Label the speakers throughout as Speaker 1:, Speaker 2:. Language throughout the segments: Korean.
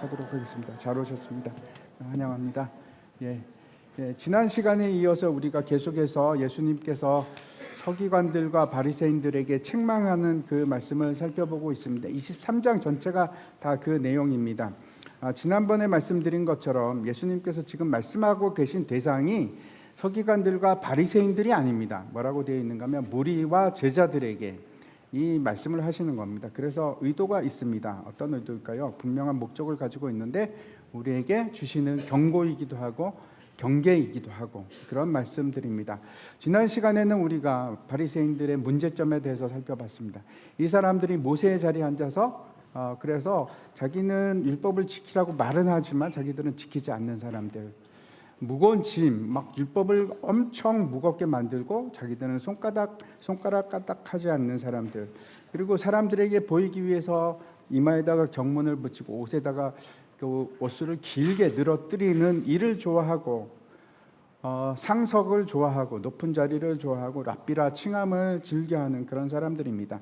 Speaker 1: 하도록 하겠습니다. 잘 오셨습니다. 환영합니다. 지난 시간에 이어서 우리가 계속해서 예수님께서 서기관들과 바리새인들에게 책망하는 그 말씀을 살펴보고 있습니다. 23장 전체가 다 그 내용입니다. 지난번에 말씀드린 것처럼 예수님께서 지금 말씀하고 계신 대상이 서기관들과 바리새인들이 아닙니다. 뭐라고 되어 있는가 하면 무리와 제자들에게 이 말씀을 하시는 겁니다. 그래서 의도가 있습니다. 어떤 의도일까요? 분명한 목적을 가지고 있는데 우리에게 주시는 경고이기도 하고 경계이기도 하고 그런 말씀들입니다. 지난 시간에는 우리가 바리새인들의 문제점에 대해서 살펴봤습니다. 이 사람들이 모세의 자리에 앉아서 그래서 자기는 율법을 지키라고 말은 하지만 자기들은 지키지 않는 사람들, 무거운 짐, 막 율법을 엄청 무겁게 만들고 자기들은 손가락 까딱하지 않는 사람들, 그리고 사람들에게 보이기 위해서 이마에다가 경문을 붙이고 옷에다가 그 옷을 길게 늘어뜨리는 일을 좋아하고 상석을 좋아하고 높은 자리를 좋아하고 랍비라 칭함을 즐겨하는 그런 사람들입니다.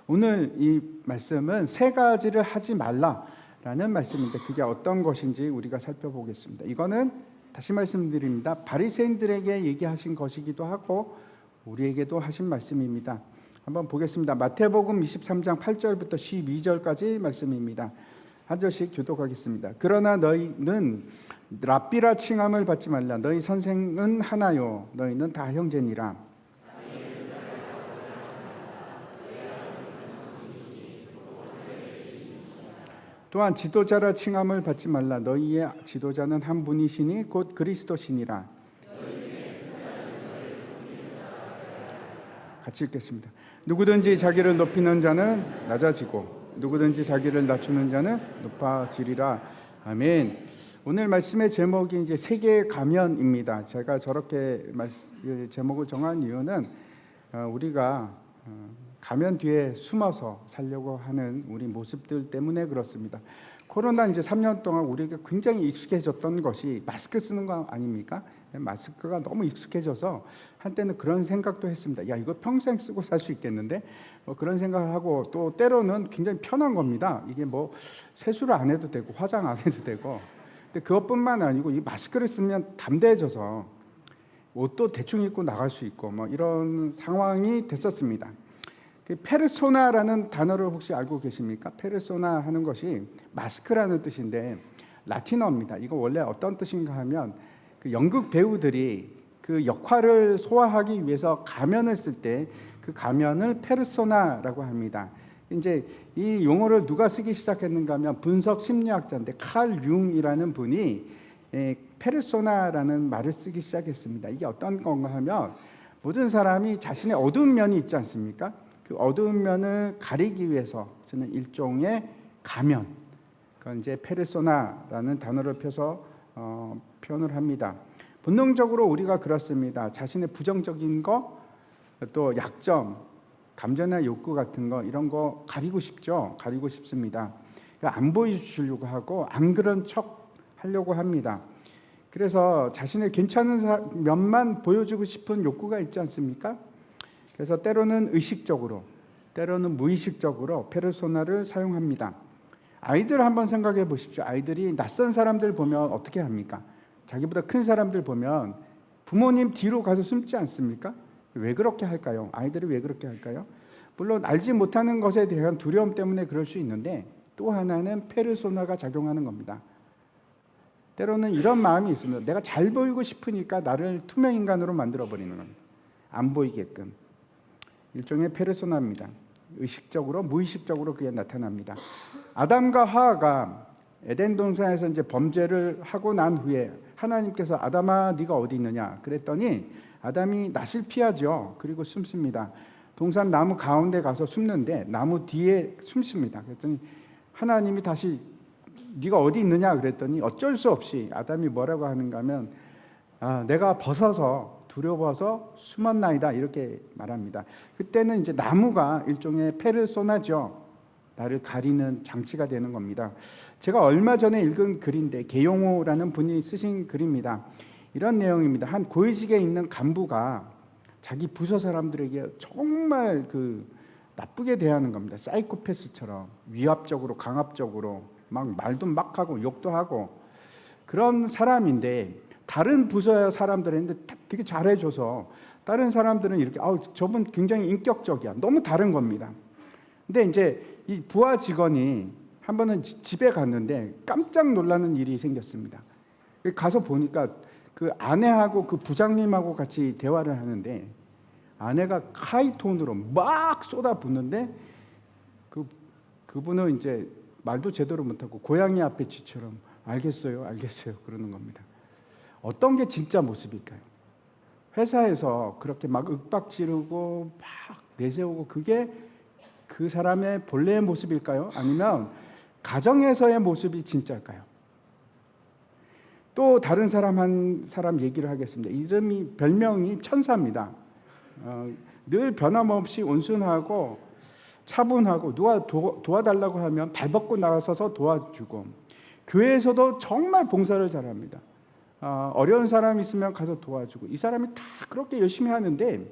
Speaker 1: 오늘 이 말씀은 세 가지를 하지 말라라는 말씀인데 그게 어떤 것인지 우리가 살펴보겠습니다. 이거는 다시 말씀드립니다. 바리새인들에게 얘기하신 것이기도 하고 우리에게도 하신 말씀입니다. 한번 보겠습니다. 마태복음 23장 8절부터 12절까지 말씀입니다. 한 절씩 교독하겠습니다. 그러나 너희는 랍비라 칭함을 받지 말라. 너희 선생은 하나요. 너희는 다 형제니라. 또한 지도자라 칭함을 받지 말라. 너희의 지도자는 한 분이시니 곧 그리스도시니라. 같이 읽겠습니다. 누구든지 자기를 높이는 자는 낮아지고 누구든지 자기를 낮추는 자는 높아지리라. 아멘. 오늘 말씀의 제목이 이제 세계의 가면입니다. 제가 저렇게 제목을 정한 이유는 우리가 가면 뒤에 숨어서 살려고 하는 우리 모습들 때문에 그렇습니다. 코로나 이제 3년 동안 우리가 굉장히 익숙해졌던 것이 마스크 쓰는 거 아닙니까? 마스크가 너무 익숙해져서 한때는 그런 생각도 했습니다. 야, 이거 평생 쓰고 살 수 있겠는데? 그런 생각을 하고 또 때로는 굉장히 편한 겁니다. 이게 뭐 세수를 안 해도 되고 화장 안 해도 되고. 근데 그것뿐만 아니고 이 마스크를 쓰면 담대해져서 옷도 대충 입고 나갈 수 있고 뭐 이런 상황이 됐었습니다. 페르소나라는 단어를 혹시 알고 계십니까? 페르소나 하는 것이 마스크라는 뜻인데 라틴어입니다. 이거 원래 어떤 뜻인가 하면 그 연극 배우들이 그 역할을 소화하기 위해서 가면을 쓸 때 그 가면을 페르소나라고 합니다. 이제 이 용어를 누가 쓰기 시작했는가 하면 분석 심리학자인데 칼 융이라는 분이 페르소나라는 말을 쓰기 시작했습니다. 이게 어떤 건가 하면 모든 사람이 자신의 어두운 면이 있지 않습니까? 그 어두운 면을 가리기 위해서 쓰는 일종의 가면, 그건 이제 페르소나라는 단어를 펴서 표현을 합니다. 본능적으로 우리가 그렇습니다. 자신의 부정적인 거, 또 약점, 감정이나 욕구 같은 거 이런 거 가리고 싶죠. 가리고 싶습니다. 안 보여주려고 하고 안 그런 척 하려고 합니다. 그래서 자신의 괜찮은 면만 보여주고 싶은 욕구가 있지 않습니까? 그래서 때로는 의식적으로, 때로는 무의식적으로 페르소나를 사용합니다. 아이들 한번 생각해 보십시오. 아이들이 낯선 사람들 보면 어떻게 합니까? 자기보다 큰 사람들 보면 부모님 뒤로 가서 숨지 않습니까? 왜 그렇게 할까요? 아이들이 왜 그렇게 할까요? 물론 알지 못하는 것에 대한 두려움 때문에 그럴 수 있는데 또 하나는 페르소나가 작용하는 겁니다. 때로는 이런 마음이 있습니다. 내가 잘 보이고 싶으니까 나를 투명인간으로 만들어버리는 겁니다. 안 보이게끔. 일종의 페르소나입니다. 의식적으로, 무의식적으로 그게 나타납니다. 아담과 하와가 에덴 동산에서 이제 범죄를 하고 난 후에 하나님께서 아담아, 네가 어디 있느냐? 그랬더니 아담이 낯을 피하죠. 그리고 숨습니다. 동산 나무 가운데 가서 숨는데 나무 뒤에 숨습니다. 그랬더니 하나님이 다시 네가 어디 있느냐? 그랬더니 어쩔 수 없이 아담이 뭐라고 하는가 하면 내가 벗어서 두려워서 숨었나이다 이렇게 말합니다. 그때는 이제 나무가 일종의 페르소나죠. 나를 가리는 장치가 되는 겁니다. 제가 얼마 전에 읽은 글인데 계용호라는 분이 쓰신 글입니다. 이런 내용입니다. 한 고위직에 있는 간부가 자기 부서 사람들에게 정말 나쁘게 대하는 겁니다. 사이코패스처럼 위압적으로 강압적으로 막 말도 막 하고 욕도 하고 그런 사람인데 다른 부서의 사람들은 되게 잘해줘서 다른 사람들은 이렇게 저분 굉장히 인격적이야. 너무 다른 겁니다. 근데 이제 이 부하 직원이 한 번은 집에 갔는데 깜짝 놀라는 일이 생겼습니다. 가서 보니까 그 아내하고 그 부장님하고 같이 대화를 하는데 아내가 하이톤으로 막 쏟아붓는데 그분은 이제 말도 제대로 못하고 고양이 앞에 쥐처럼 알겠어요 그러는 겁니다. 어떤 게 진짜 모습일까요? 회사에서 그렇게 막 윽박 지르고 막 내세우고 그게 그 사람의 본래의 모습일까요? 아니면 가정에서의 모습이 진짜일까요? 또 다른 한 사람 얘기를 하겠습니다. 별명이 천사입니다. 늘 변함없이 온순하고 차분하고 누가 도와달라고 하면 발벗고 나서서 도와주고 교회에서도 정말 봉사를 잘합니다. 어려운 사람 있으면 가서 도와주고 이 사람이 다 그렇게 열심히 하는데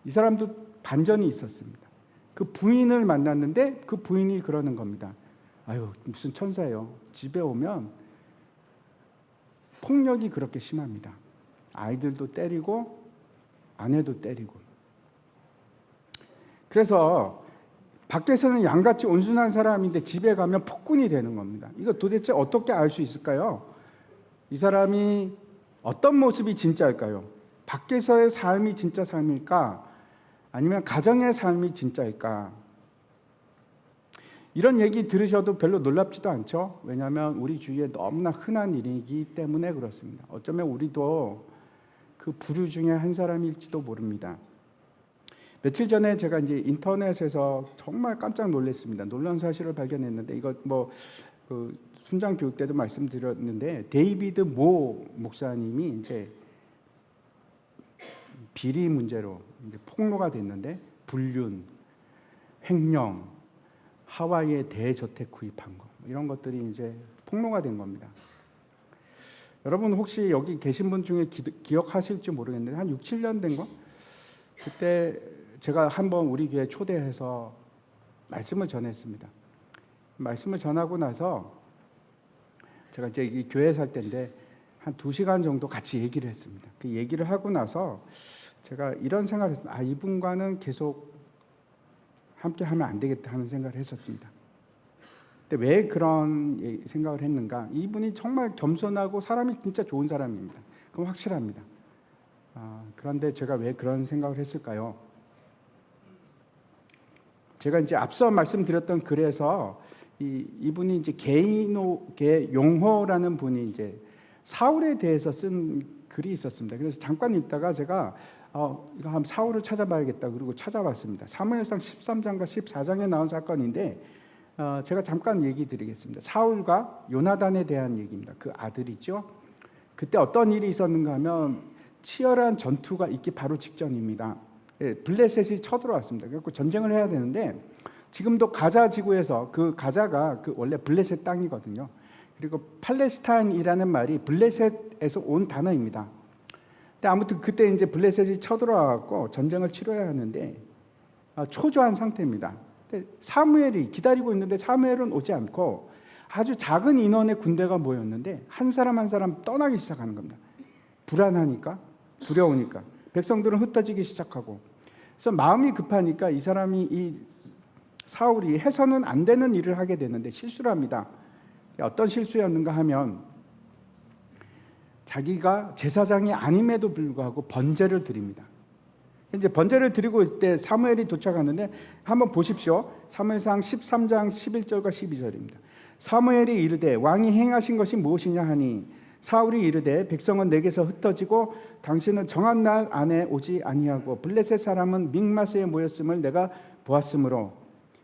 Speaker 1: 이 사람도 반전이 있었습니다. 그 부인을 만났는데 그 부인이 그러는 겁니다. 아유 무슨 천사예요. 집에 오면 폭력이 그렇게 심합니다. 아이들도 때리고 아내도 때리고. 그래서 밖에서는 양같이 온순한 사람인데 집에 가면 폭군이 되는 겁니다. 이거 도대체 어떻게 알 수 있을까요? 이 사람이 어떤 모습이 진짜일까요? 밖에서의 삶이 진짜 삶일까? 아니면 가정의 삶이 진짜일까? 이런 얘기 들으셔도 별로 놀랍지도 않죠? 왜냐하면 우리 주위에 너무나 흔한 일이기 때문에 그렇습니다. 어쩌면 우리도 그 부류 중에 한 사람일지도 모릅니다. 며칠 전에 제가 이제 인터넷에서 정말 깜짝 놀랐습니다. 놀라운 사실을 발견했는데 이거 그 순장 교육 때도 말씀드렸는데 데이비드 모 목사님이 이제 비리 문제로 이제 폭로가 됐는데 불륜, 횡령, 하와이에 대저택 구입한 거 이런 것들이 이제 폭로가 된 겁니다. 여러분 혹시 여기 계신 분 중에 기억하실지 모르겠는데 한 6, 7년 된 거? 그때 제가 한번 우리 교회 초대해서 말씀을 전했습니다. 말씀을 전하고 나서 제가 이제 이 교회 살 때인데 한 2시간 정도 같이 얘기를 했습니다. 그 얘기를 하고 나서 제가 이런 생각을 했습니다. 이분과는 계속 함께 하면 안 되겠다 하는 생각을 했었습니다. 근데 왜 그런 생각을 했는가? 이분이 정말 겸손하고 사람이 진짜 좋은 사람입니다. 그건 확실합니다. 그런데 제가 왜 그런 생각을 했을까요? 제가 이제 앞서 말씀드렸던 글에서 이분이 이제 용호라는 분이 이제 사울에 대해서 쓴 글이 있었습니다. 그래서 잠깐 읽다가 제가 이거 한번 사울을 찾아봐야겠다. 그리고 찾아봤습니다. 사무엘상 13장과 14장에 나온 사건인데 제가 잠깐 얘기 드리겠습니다. 사울과 요나단에 대한 얘기입니다. 그 아들이죠. 그때 어떤 일이 있었는가 하면 치열한 전투가 있기 바로 직전입니다. 블레셋이 쳐들어왔습니다. 그래서 전쟁을 해야 되는데 지금도 가자 지구에서 그 가자가 원래 블레셋 땅이거든요. 그리고 팔레스타인이라는 말이 블레셋에서 온 단어입니다. 근데 아무튼 그때 이제 블레셋이 쳐들어와갖고 전쟁을 치러야 하는데 초조한 상태입니다. 근데 사무엘이 기다리고 있는데 사무엘은 오지 않고 아주 작은 인원의 군대가 모였는데 한 사람 한 사람 떠나기 시작하는 겁니다. 불안하니까, 두려우니까 백성들은 흩어지기 시작하고, 그래서 마음이 급하니까 이 사울이 해서는 안 되는 일을 하게 되는데 실수를 합니다. 어떤 실수였는가 하면 자기가 제사장이 아님에도 불구하고 번제를 드립니다. 이제 번제를 드리고 있을 때 사무엘이 도착하는데 한번 보십시오. 사무엘상 13장 11절과 12절입니다. 사무엘이 이르되 왕이 행하신 것이 무엇이냐 하니 사울이 이르되 백성은 내게서 흩어지고 당신은 정한 날 안에 오지 아니하고 블레셋 사람은 믹마스에 모였음을 내가 보았으므로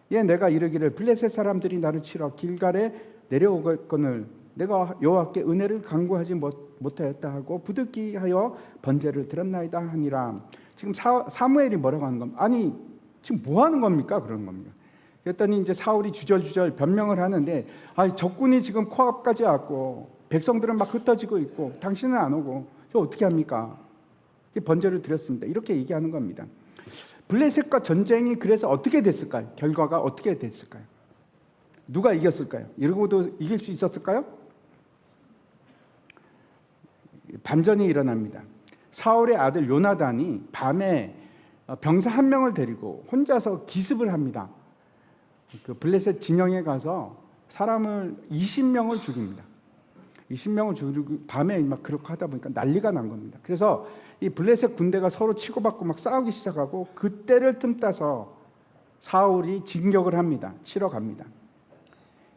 Speaker 1: 내가 이르기를 블레셋 사람들이 나를 치러 길갈에 내려오거늘 내가 여호와께 은혜를 간구하지 못하였다 하고 부득이하여 번제를 드렸나이다 하니라. 지금 사무엘이 뭐라고 하는 겁니까? 아니 지금 뭐 하는 겁니까? 그런 겁니다. 그랬더니 이제 사울이 주절주절 변명을 하는데 적군이 지금 코앞까지 왔고 백성들은 막 흩어지고 있고 당신은 안 오고 저 어떻게 합니까? 번제를 드렸습니다. 이렇게 얘기하는 겁니다. 블레셋과 전쟁이 그래서 어떻게 됐을까요? 결과가 어떻게 됐을까요? 누가 이겼을까요? 이러고도 이길 수 있었을까요? 반전이 일어납니다. 사울의 아들 요나단이 밤에 병사 한 명을 데리고 혼자서 기습을 합니다. 그 블레셋 진영에 가서 사람을 20명을 죽입니다. 20명을 죽이고 밤에 막 그렇게 하다 보니까 난리가 난 겁니다. 그래서 이 블레셋 군대가 서로 치고받고 막 싸우기 시작하고 그때를 틈타서 사울이 진격을 합니다. 치러 갑니다.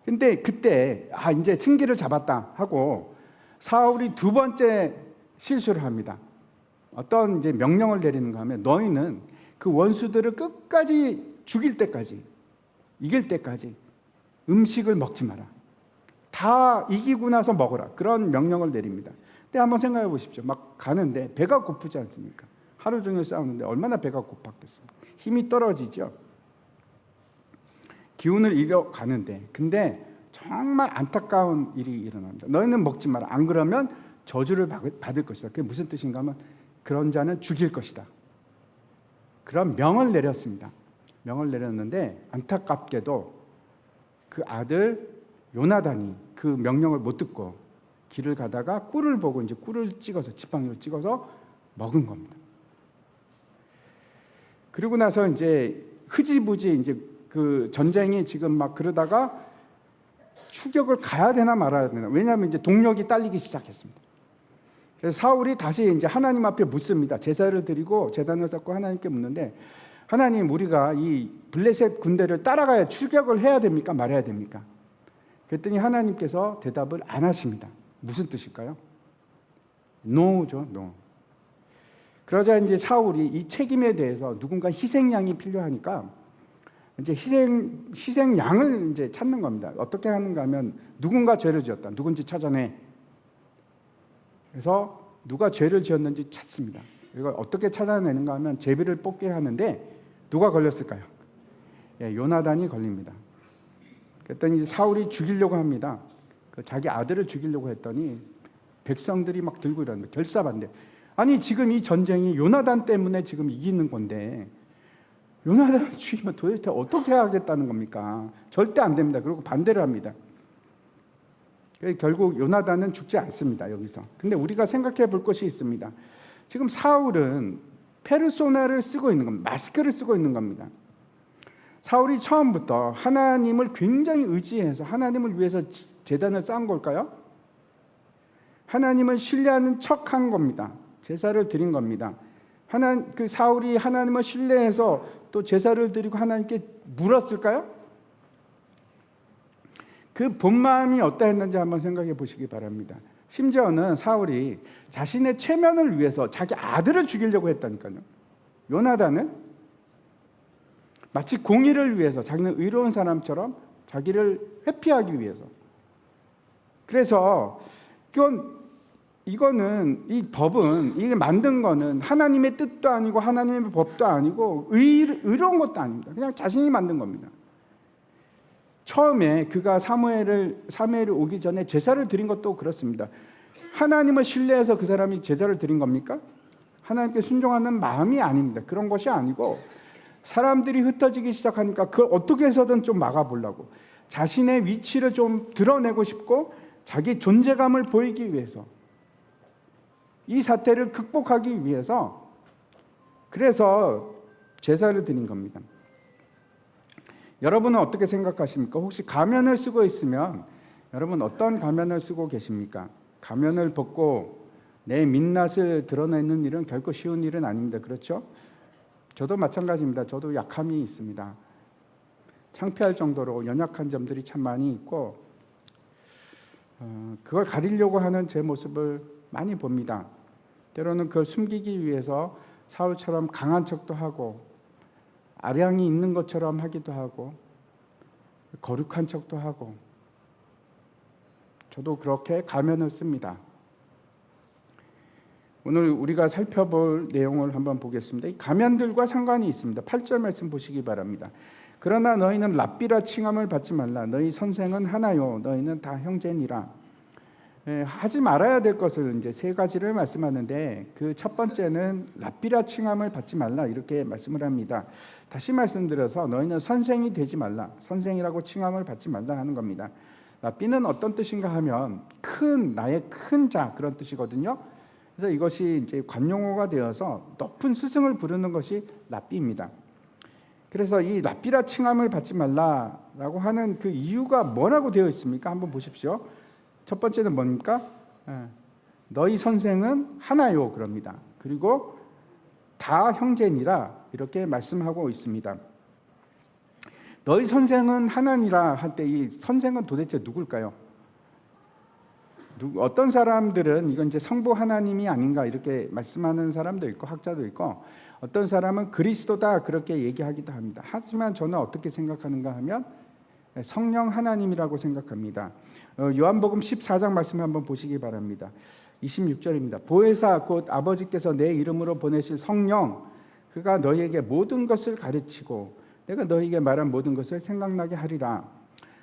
Speaker 1: 근데 그때 이제 승기를 잡았다 하고 사울이 두 번째 실수를 합니다. 어떤 이제 명령을 내리는가 하면 너희는 그 원수들을 끝까지 죽일 때까지, 이길 때까지 음식을 먹지 마라. 다 이기고 나서 먹어라. 그런 명령을 내립니다. 근데 한번 생각해 보십시오. 막 가는데 배가 고프지 않습니까? 하루 종일 싸우는데 얼마나 배가 고팠겠습니까? 힘이 떨어지죠. 기운을 잃어 가는데, 근데 정말 안타까운 일이 일어납니다. 너희는 먹지 마라. 안 그러면 저주를 받을 것이다. 그게 무슨 뜻인가 하면 그런 자는 죽일 것이다. 그런 명을 내렸습니다. 명을 내렸는데 안타깝게도 그 아들 요나단이 그 명령을 못 듣고 길을 가다가 꿀을 보고 이제 꿀을 찍어서 지팡이로 찍어서 먹은 겁니다. 그리고 나서 이제 흐지부지 이제 그 전쟁이 지금 막 그러다가 추격을 가야 되나 말아야 되나. 왜냐하면 이제 동력이 딸리기 시작했습니다. 그래서 사울이 다시 이제 하나님 앞에 묻습니다. 제사를 드리고 제단을 쌓고 하나님께 묻는데 하나님, 우리가 이 블레셋 군대를 따라가야 추격을 해야 됩니까? 말해야 됩니까? 그랬더니 하나님께서 대답을 안 하십니다. 무슨 뜻일까요? 노죠, 노. 그러자 이제 사울이 이 책임에 대해서 누군가 희생양이 필요하니까 이제 희생양을 이제 찾는 겁니다. 어떻게 하는가 하면 누군가 죄를 지었다. 누군지 찾아내. 그래서 누가 죄를 지었는지 찾습니다. 이걸 어떻게 찾아내는가 하면 제비를 뽑게 하는데 누가 걸렸을까요? 요나단이 걸립니다. 그랬더니 사울이 죽이려고 합니다. 자기 아들을 죽이려고 했더니 백성들이 막 들고 이러는데 결사반대. 아니 지금 이 전쟁이 요나단 때문에 지금 이기는 건데 요나단을 죽이면 도대체 어떻게 하겠다는 겁니까? 절대 안 됩니다. 그리고 반대를 합니다. 결국 요나단은 죽지 않습니다. 여기서. 근데 우리가 생각해 볼 것이 있습니다. 지금 사울은 페르소나를 쓰고 있는 겁니다. 마스크를 쓰고 있는 겁니다. 사울이 처음부터 하나님을 굉장히 의지해서 하나님을 위해서 제단을 쌓은 걸까요? 하나님을 신뢰하는 척한 겁니다. 제사를 드린 겁니다. 그 사울이 하나님을 신뢰해서 또 제사를 드리고 하나님께 물었을까요? 그 본 마음이 어떠했는지 한번 생각해 보시기 바랍니다. 심지어는 사울이 자신의 체면을 위해서 자기 아들을 죽이려고 했다니까요. 요나단은 마치 공의를 위해서, 자기는 의로운 사람처럼 자기를 회피하기 위해서. 그래서 이거는 이 법은, 이게 만든 거는 하나님의 뜻도 아니고 하나님의 법도 아니고 의로운 것도 아닙니다. 그냥 자신이 만든 겁니다. 처음에 그가 사무엘이 오기 전에 제사를 드린 것도 그렇습니다. 하나님을 신뢰해서 그 사람이 제사를 드린 겁니까? 하나님께 순종하는 마음이 아닙니다. 그런 것이 아니고 사람들이 흩어지기 시작하니까 그걸 어떻게 해서든 좀 막아보려고, 자신의 위치를 좀 드러내고 싶고 자기 존재감을 보이기 위해서, 이 사태를 극복하기 위해서 그래서 제사를 드린 겁니다. 여러분은 어떻게 생각하십니까? 혹시 가면을 쓰고 있으면 여러분 어떤 가면을 쓰고 계십니까? 가면을 벗고 내 민낯을 드러내는 일은 결코 쉬운 일은 아닙니다. 그렇죠? 저도 마찬가지입니다. 저도 약함이 있습니다. 창피할 정도로 연약한 점들이 참 많이 있고 그걸 가리려고 하는 제 모습을 많이 봅니다. 때로는 그걸 숨기기 위해서 사울처럼 강한 척도 하고 아량이 있는 것처럼 하기도 하고 거룩한 척도 하고, 저도 그렇게 가면을 씁니다. 오늘 우리가 살펴볼 내용을 한번 보겠습니다. 이 가면들과 상관이 있습니다. 8절 말씀 보시기 바랍니다. 그러나 너희는 랍비라 칭함을 받지 말라. 너희 선생은 하나요. 너희는 다 형제니라. 하지 말아야 될 것을 이제 세 가지를 말씀하는데, 그 첫 번째는 랍비라 칭함을 받지 말라, 이렇게 말씀을 합니다. 다시 말씀드려서 너희는 선생이 되지 말라, 선생이라고 칭함을 받지 말라 하는 겁니다. 랍비는 어떤 뜻인가 하면 나의 큰 자, 그런 뜻이거든요. 그래서 이것이 이제 관용어가 되어서 높은 스승을 부르는 것이 랍비입니다. 그래서 이 랍비라 칭함을 받지 말라라고 하는 그 이유가 뭐라고 되어 있습니까? 한번 보십시오. 첫 번째는 뭡니까? 너희 선생은 하나요, 그럽니다. 그리고 다 형제니라, 이렇게 말씀하고 있습니다. 너희 선생은 하나니라 할 때 이 선생은 도대체 누굴까요? 어떤 사람들은 이건 이제 성부 하나님이 아닌가, 이렇게 말씀하는 사람도 있고 학자도 있고, 어떤 사람은 그리스도다, 그렇게 얘기하기도 합니다. 하지만 저는 어떻게 생각하는가 하면 성령 하나님이라고 생각합니다. 요한복음 14장 말씀 한번 보시기 바랍니다. 26절입니다. 보혜사 곧 아버지께서 내 이름으로 보내실 성령, 그가 너희에게 모든 것을 가르치고 내가 너희에게 말한 모든 것을 생각나게 하리라.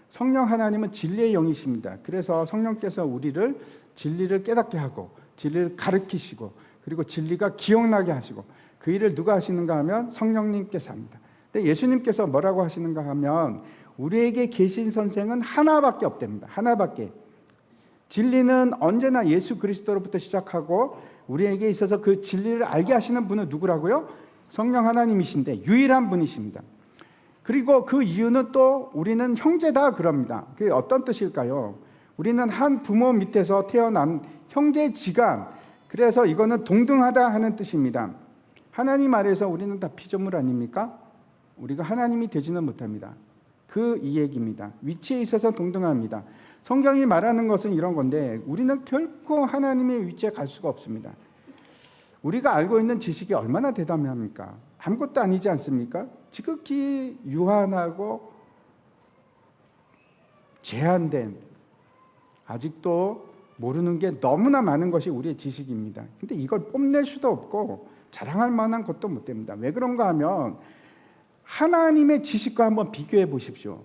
Speaker 1: 성령 하나님은 진리의 영이십니다. 그래서 성령께서 우리를 진리를 깨닫게 하고 진리를 가르치시고, 그리고 진리가 기억나게 하시고, 그 일을 누가 하시는가 하면 성령님께서 합니다. 근데 예수님께서 뭐라고 하시는가 하면 우리에게 계신 선생은 하나밖에 없답니다. 하나밖에. 진리는 언제나 예수 그리스도로부터 시작하고 우리에게 있어서 그 진리를 알게 하시는 분은 누구라고요? 성령 하나님이신데 유일한 분이십니다. 그리고 그 이유는 또 우리는 형제다, 그럽니다. 그게 어떤 뜻일까요? 우리는 한 부모 밑에서 태어난 형제지간, 그래서 이거는 동등하다 하는 뜻입니다. 하나님 아래에서 우리는 다 피조물 아닙니까? 우리가 하나님이 되지는 못합니다. 그 이 얘기입니다. 위치에 있어서 동등합니다. 성경이 말하는 것은 이런 건데, 우리는 결코 하나님의 위치에 갈 수가 없습니다. 우리가 알고 있는 지식이 얼마나 대담합니까? 아무것도 아니지 않습니까? 지극히 유한하고 제한된, 아직도 모르는 게 너무나 많은 것이 우리의 지식입니다. 근데 이걸 뽐낼 수도 없고 자랑할 만한 것도 못 됩니다. 왜 그런가 하면 하나님의 지식과 한번 비교해 보십시오.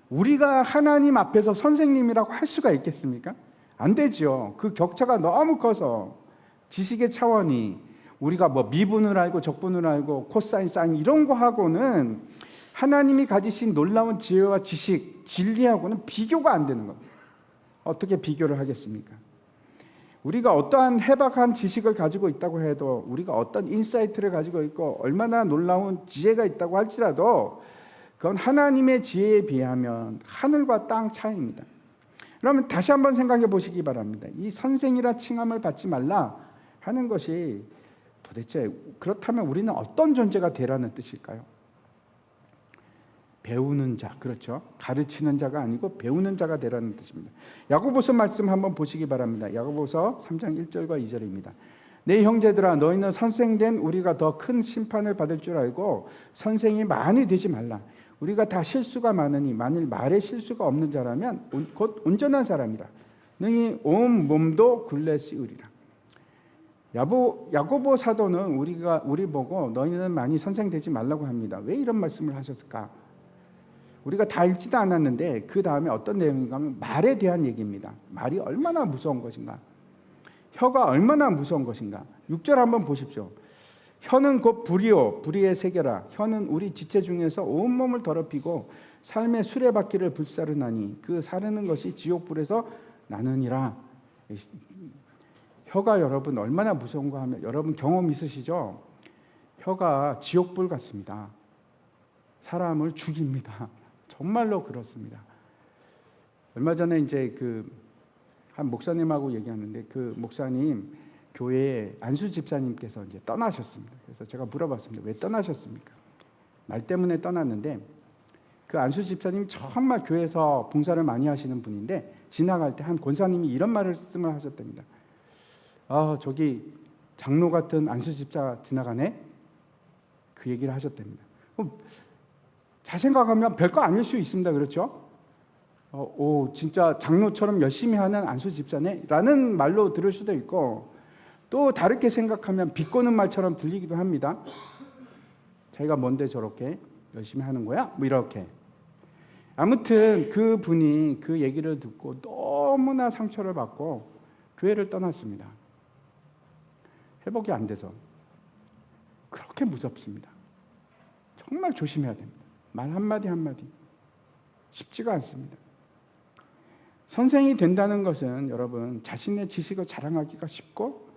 Speaker 1: 우리가 하나님 앞에서 선생님이라고 할 수가 있겠습니까? 안 되죠. 그 격차가 너무 커서 지식의 차원이, 우리가 뭐 미분을 알고 적분을 알고 코사인 사인 이런 거 하고는 하나님이 가지신 놀라운 지혜와 지식, 진리하고는 비교가 안 되는 겁니다. 어떻게 비교를 하겠습니까? 우리가 어떠한 해박한 지식을 가지고 있다고 해도, 우리가 어떤 인사이트를 가지고 있고 얼마나 놀라운 지혜가 있다고 할지라도 그건 하나님의 지혜에 비하면 하늘과 땅 차이입니다. 그러면 다시 한번 생각해 보시기 바랍니다. 이 선생이라 칭함을 받지 말라 하는 것이 도대체, 그렇다면 우리는 어떤 존재가 되라는 뜻일까요? 배우는 자, 그렇죠? 가르치는 자가 아니고 배우는 자가 되라는 뜻입니다. 야고보서 말씀 한번 보시기 바랍니다. 야고보서 3장 1절과 2절입니다. 내 형제들아, 너희는 선생된 우리가 더 큰 심판을 받을 줄 알고 선생이 많이 되지 말라. 우리가 다 실수가 많으니 만일 말에 실수가 없는 자라면 곧 온전한 사람이라. 능히 온 몸도 굴레 씌우리라. 야고보 사도는 우리 보고 너희는 많이 선생되지 말라고 합니다. 왜 이런 말씀을 하셨을까? 우리가 다 읽지도 않았는데 그 다음에 어떤 내용인가 하면 말에 대한 얘기입니다. 말이 얼마나 무서운 것인가, 혀가 얼마나 무서운 것인가. 6절 한번 보십시오. 혀는 곧 불이요 불의의 세계라. 혀는 우리 지체 중에서 온몸을 더럽히고 삶의 수레바퀴를 불사르나니 그 사르는 것이 지옥불에서 나느니라. 혀가 여러분 얼마나 무서운가 하면, 여러분 경험 있으시죠? 혀가 지옥불 같습니다. 사람을 죽입니다. 정말로 그렇습니다. 얼마 전에 이제 한 목사님하고 얘기하는데, 그 목사님 교회 안수 집사님께서 이제 떠나셨습니다. 그래서 제가 물어봤습니다. 왜 떠나셨습니까? 말 때문에 떠났는데, 그 안수 집사님이 정말 교회에서 봉사를 많이 하시는 분인데, 지나갈 때 한 권사님이 이런 말씀을 하셨답니다. 저기 장로 같은 안수 집사 지나가네? 그 얘기를 하셨답니다. 잘 생각하면 별거 아닐 수 있습니다. 그렇죠? 진짜 장로처럼 열심히 하는 안수 집사네? 라는 말로 들을 수도 있고, 또 다르게 생각하면 비꼬는 말처럼 들리기도 합니다. 자기가 뭔데 저렇게 열심히 하는 거야? 뭐 이렇게. 아무튼 그 분이 그 얘기를 듣고 너무나 상처를 받고 교회를 떠났습니다. 회복이 안 돼서. 그렇게 무섭습니다. 정말 조심해야 됩니다. 말 한마디 한마디 쉽지가 않습니다. 선생이 된다는 것은 여러분 자신의 지식을 자랑하기가 쉽고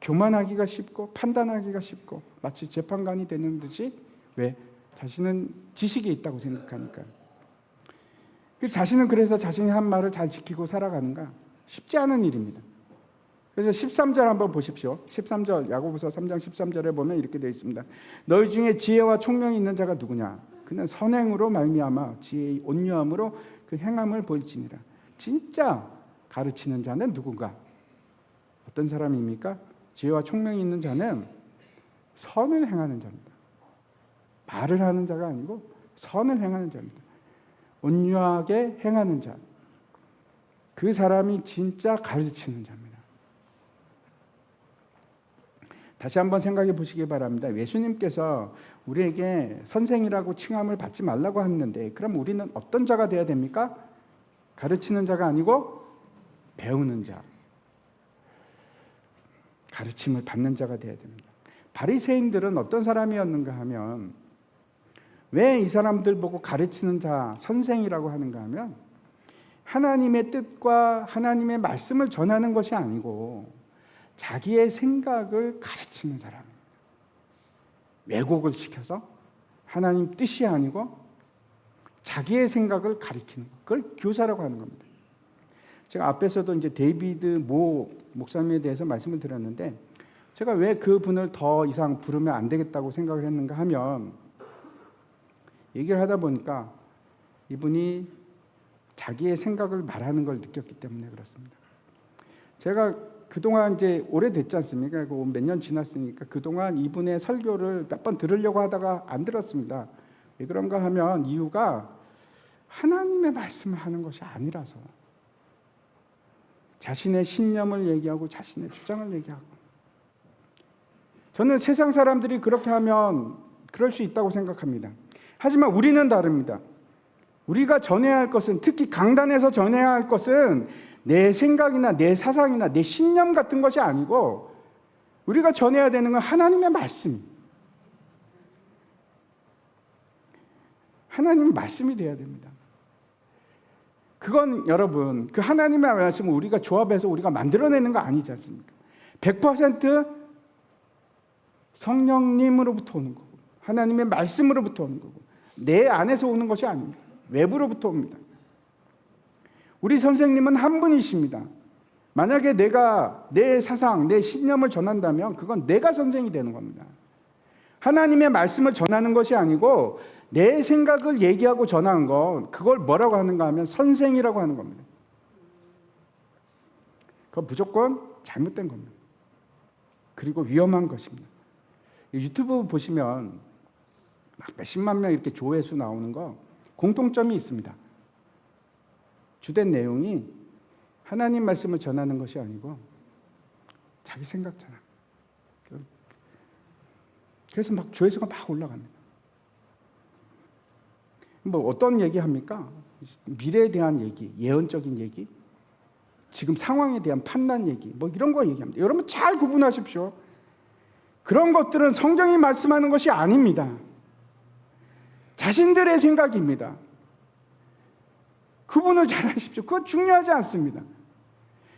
Speaker 1: 교만하기가 쉽고 판단하기가 쉽고 마치 재판관이 되는 듯이 왜? 자신은 지식이 있다고 생각하니까요. 자신은 그래서 자신이 한 말을 잘 지키고 살아가는가? 쉽지 않은 일입니다. 그래서 13절 한번 보십시오. 13절 야고보서 3장 13절에 보면 이렇게 되어 있습니다. 너희 중에 지혜와 총명이 있는 자가 누구냐? 그는 선행으로 말미암아 지혜의 온유함으로 그 행함을 보일지니라. 진짜 가르치는 자는 누군가? 어떤 사람입니까? 지혜와 총명이 있는 자는 선을 행하는 자입니다. 말을 하는 자가 아니고 선을 행하는 자입니다. 온유하게 행하는 자. 그 사람이 진짜 가르치는 자입니다. 다시 한번 생각해 보시기 바랍니다. 예수님께서 우리에게 선생이라고 칭함을 받지 말라고 했는데 그럼 우리는 어떤 자가 되어야 됩니까? 가르치는 자가 아니고 배우는 자. 가르침을 받는 자가 되어야 됩니다. 바리새인들은 어떤 사람이었는가 하면 왜 이 사람들 보고 가르치는 자, 선생이라고 하는가 하면 하나님의 뜻과 하나님의 말씀을 전하는 것이 아니고 자기의 생각을 가르치는 사람입니다. 왜곡을 시켜서 하나님 뜻이 아니고 자기의 생각을 가르치는 것, 그걸 교사라고 하는 겁니다. 제가 앞에서도 이제 데이비드 모 목사님에 대해서 말씀을 드렸는데 제가 왜 그분을 더 이상 부르면 안 되겠다고 생각을 했는가 하면 얘기를 하다 보니까 이분이 자기의 생각을 말하는 걸 느꼈기 때문에 그렇습니다. 제가 그동안 이제 오래됐지 않습니까? 몇 년 지났으니까 그동안 이분의 설교를 몇 번 들으려고 하다가 안 들었습니다. 왜 그런가 하면 이유가 하나님의 말씀을 하는 것이 아니라서 자신의 신념을 얘기하고 자신의 주장을 얘기하고 저는 세상 사람들이 그렇게 하면 그럴 수 있다고 생각합니다. 하지만 우리는 다릅니다. 우리가 전해야 할 것은 특히 강단에서 전해야 할 것은 내 생각이나 내 사상이나 내 신념 같은 것이 아니고 우리가 전해야 되는 건 하나님의 말씀. 하나님의 말씀이 돼야 됩니다. 그건 여러분 그 하나님의 말씀을 우리가 조합해서 우리가 만들어내는 거 아니지 않습니까? 100% 성령님으로부터 오는 거고 하나님의 말씀으로부터 오는 거고 내 안에서 오는 것이 아닙니다. 외부로부터 옵니다. 우리 선생님은 한 분이십니다. 만약에 내가 내 사상, 내 신념을 전한다면 그건 내가 선생이 되는 겁니다. 하나님의 말씀을 전하는 것이 아니고 내 생각을 얘기하고 전하는 건 그걸 뭐라고 하는가 하면 선생이라고 하는 겁니다. 그건 무조건 잘못된 겁니다. 그리고 위험한 것입니다. 유튜브 보시면 막 몇십만 명 이렇게 조회수 나오는 거 공통점이 있습니다. 주된 내용이 하나님 말씀을 전하는 것이 아니고 자기 생각 전하는 거예요. 그래서 막 조회수가 막 올라갑니다. 뭐 어떤 얘기 합니까? 미래에 대한 얘기, 예언적인 얘기, 지금 상황에 대한 판단 얘기, 뭐 이런 거 얘기합니다. 여러분 잘 구분하십시오. 그런 것들은 성경이 말씀하는 것이 아닙니다. 자신들의 생각입니다. 구분을 잘 하십시오. 그건 중요하지 않습니다.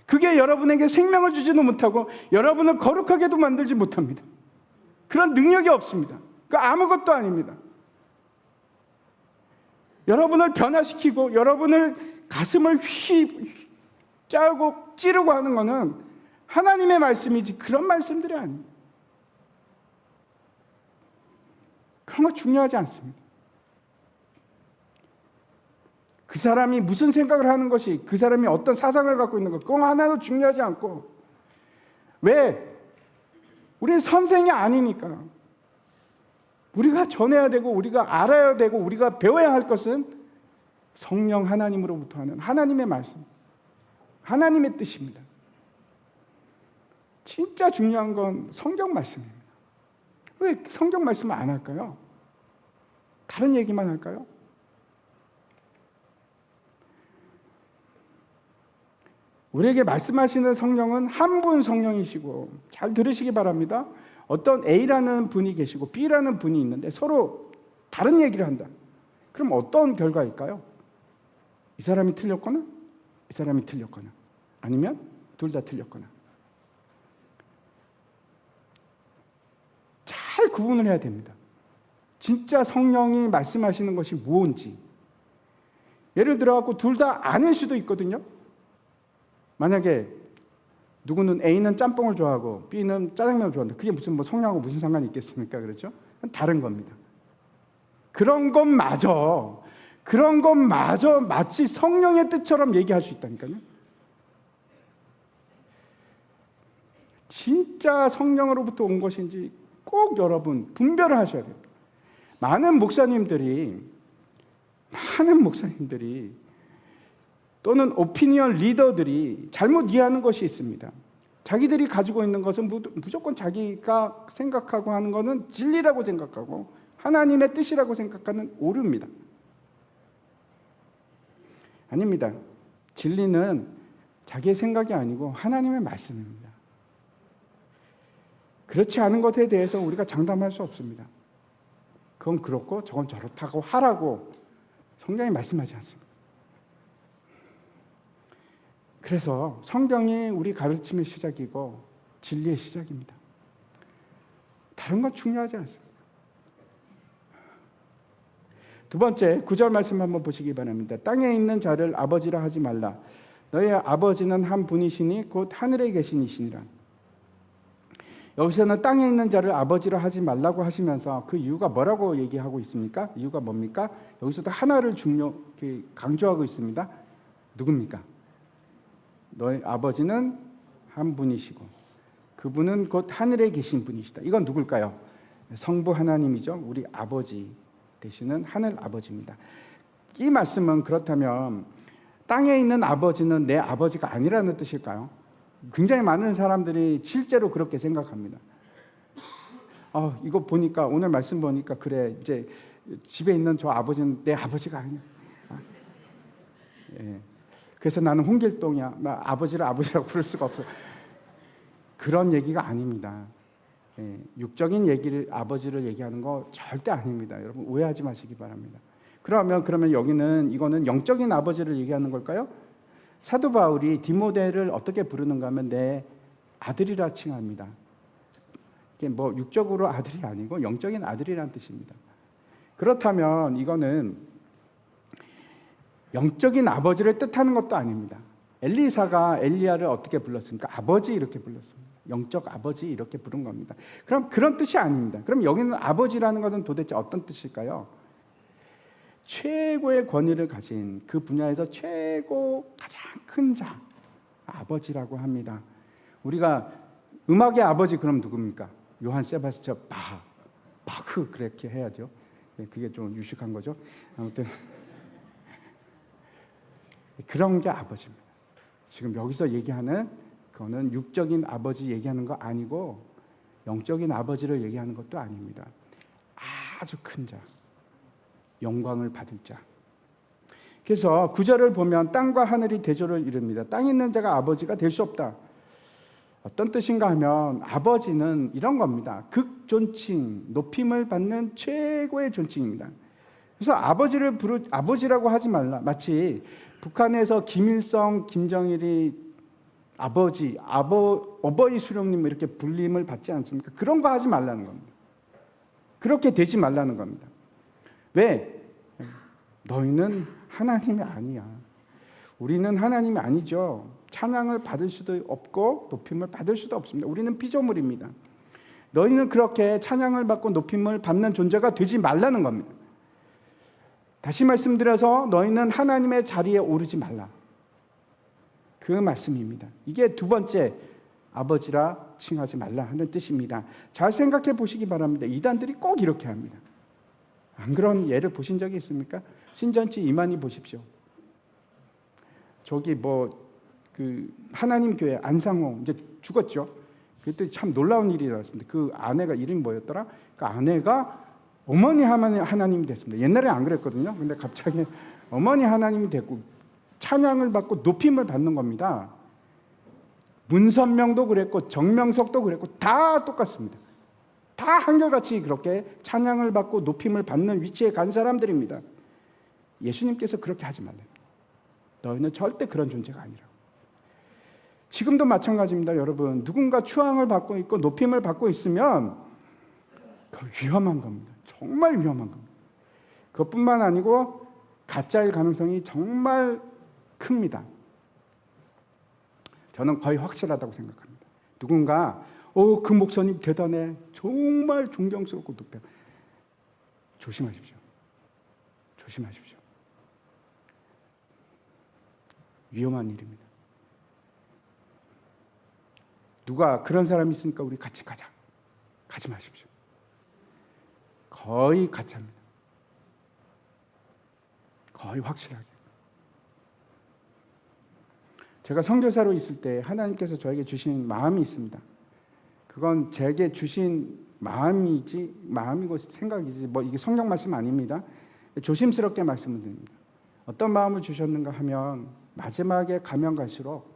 Speaker 1: 그게 여러분에게 생명을 주지도 못하고 여러분을 거룩하게도 만들지 못합니다. 그런 능력이 없습니다. 그 아무것도 아닙니다. 여러분을 변화시키고 여러분을 가슴을 짜고 찌르고 하는 것은 하나님의 말씀이지 그런 말씀들이 아닙니다. 그런 거 중요하지 않습니다. 그 사람이 무슨 생각을 하는 것이 그 사람이 어떤 사상을 갖고 있는 것 그건 하나도 중요하지 않고 왜? 우리는 선생이 아니니까 우리가 전해야 되고 우리가 알아야 되고 우리가 배워야 할 것은 성령 하나님으로부터 하는 하나님의 말씀 하나님의 뜻입니다. 진짜 중요한 건 성경 말씀입니다. 왜 성경 말씀을 안 할까요? 다른 얘기만 할까요? 우리에게 말씀하시는 성령은 한 분 성령이시고, 잘 들으시기 바랍니다. 어떤 A라는 분이 계시고 B라는 분이 있는데 서로 다른 얘기를 한다. 그럼 어떤 결과일까요? 이 사람이 틀렸거나 이 사람이 틀렸거나, 아니면 둘 다 틀렸거나. 잘 구분을 해야 됩니다. 진짜 성령이 말씀하시는 것이 무엇인지. 예를 들어 갖고 둘 다 아닐 수도 있거든요. 만약에 누구는 A는 짬뽕을 좋아하고 B는 짜장면을 좋아한다. 그게 무슨 성령하고 무슨 상관이 있겠습니까? 그렇죠? 다른 겁니다. 그런 것마저 마치 성령의 뜻처럼 얘기할 수 있다니까요. 진짜 성령으로부터 온 것인지 꼭 여러분 분별을 하셔야 됩니다. 많은 목사님들이 또는 오피니언 리더들이 잘못 이해하는 것이 있습니다. 자기들이 가지고 있는 것은 무조건 자기가 생각하고 하는 것은 진리라고 생각하고 하나님의 뜻이라고 생각하는 오류입니다. 아닙니다. 진리는 자기의 생각이 아니고 하나님의 말씀입니다. 그렇지 않은 것에 대해서 우리가 장담할 수 없습니다. 그건 그렇고 저건 저렇다고 하라고 성경이 말씀하지 않습니다. 그래서 성경이 우리 가르침의 시작이고 진리의 시작입니다. 다른 건 중요하지 않습니다. 두 번째, 9절 말씀 한번 보시기 바랍니다. 땅에 있는 자를 아버지라 하지 말라. 너의 아버지는 한 분이시니 곧 하늘에 계신 이시니라. 여기서는 땅에 있는 자를 아버지라 하지 말라고 하시면서 그 이유가 뭐라고 얘기하고 있습니까? 이유가 뭡니까? 여기서도 하나를 강조하고 있습니다. 누굽니까? 너의 아버지는 한 분이시고 그분은 곧 하늘에 계신 분이시다. 이건 누굴까요? 성부 하나님이죠. 우리 아버지 되시는 하늘 아버지입니다. 이 말씀은 그렇다면 땅에 있는 아버지는 내 아버지가 아니라는 뜻일까요? 굉장히 많은 사람들이 실제로 그렇게 생각합니다. 이거 보니까, 오늘 말씀 보니까 그래, 이제 집에 있는 저 아버지는 내 아버지가 아니야. 예. 그래서 나는 홍길동이야. 나 아버지를 아버지라고 부를 수가 없어. 그런 얘기가 아닙니다. 예. 육적인 얘기를, 아버지를 얘기하는 거 절대 아닙니다. 여러분 오해하지 마시기 바랍니다. 그러면 이거는 영적인 아버지를 얘기하는 걸까요? 사도 바울이 디모데를 어떻게 부르는가 하면 내 아들이라 칭합니다. 이게 육적으로 아들이 아니고 영적인 아들이라는 뜻입니다. 그렇다면 이거는 영적인 아버지를 뜻하는 것도 아닙니다. 엘리사가 엘리야를 어떻게 불렀습니까? 아버지 이렇게 불렀습니다. 영적 아버지 이렇게 부른 겁니다. 그럼 그런 뜻이 아닙니다. 그럼 여기는 아버지라는 것은 도대체 어떤 뜻일까요? 최고의 권위를 가진 그 분야에서 가장 큰 자, 아버지라고 합니다. 우리가 음악의 아버지 그럼 누굽니까? 요한 세바스찬 바흐 그렇게 해야죠. 그게 좀 유식한 거죠. 아무튼 그런 게 아버지입니다. 지금 여기서 얘기하는 그거는 육적인 아버지 얘기하는 거 아니고 영적인 아버지를 얘기하는 것도 아닙니다. 아주 큰 자, 영광을 받을 자. 그래서 9절을 보면 땅과 하늘이 대조를 이룹니다. 땅에 있는 자가 아버지가 될 수 없다. 어떤 뜻인가 하면 아버지는 이런 겁니다. 극존칭, 높임을 받는 최고의 존칭입니다. 그래서 아버지라고 하지 말라. 마치 북한에서 김일성, 김정일이 어버이 수령님 이렇게 불림을 받지 않습니까? 그런 거 하지 말라는 겁니다. 그렇게 되지 말라는 겁니다. 왜? 너희는 하나님이 아니야. 우리는 하나님이 아니죠. 찬양을 받을 수도 없고 높임을 받을 수도 없습니다. 우리는 피조물입니다. 너희는 그렇게 찬양을 받고 높임을 받는 존재가 되지 말라는 겁니다. 다시 말씀드려서 너희는 하나님의 자리에 오르지 말라. 그 말씀입니다. 이게 두 번째, 아버지라 칭하지 말라 하는 뜻입니다. 잘 생각해 보시기 바랍니다. 이단들이 꼭 이렇게 합니다. 안 그런 예를 보신 적이 있습니까? 신전지 이만희 보십시오. 저기 하나님 교회 안상홍 이제 죽었죠. 그때 참 놀라운 일이 일어났습니다. 그 아내가 이름이 뭐였더라? 그 아내가 어머니 하나님이 됐습니다. 옛날에 안 그랬거든요. 근데 갑자기 어머니 하나님이 됐고 찬양을 받고 높임을 받는 겁니다. 문선명도 그랬고 정명석도 그랬고 다 똑같습니다. 다 한결같이 그렇게 찬양을 받고 높임을 받는 위치에 간 사람들입니다. 예수님께서 그렇게 하지 말래요. 너희는 절대 그런 존재가 아니라고. 지금도 마찬가지입니다, 여러분. 누군가 추앙을 받고 있고 높임을 받고 있으면 그거 위험한 겁니다. 정말 위험한 겁니다. 그것뿐만 아니고 가짜일 가능성이 정말 큽니다. 저는 거의 확실하다고 생각합니다. 누군가 그 목사님 대단해, 정말 존경스럽고 높여. 조심하십시오. 조심하십시오. 위험한 일입니다. 누가 그런 사람이 있으니까 우리 같이 가자. 가지 마십시오. 거의 가짜입니다. 거의 확실하게. 제가 선교사로 있을 때 하나님께서 저에게 주신 마음이 있습니다. 그건 제게 주신 마음이고 생각이지 이게 성경 말씀 아닙니다. 조심스럽게 말씀을 드립니다. 어떤 마음을 주셨는가 하면 마지막에 가면 갈수록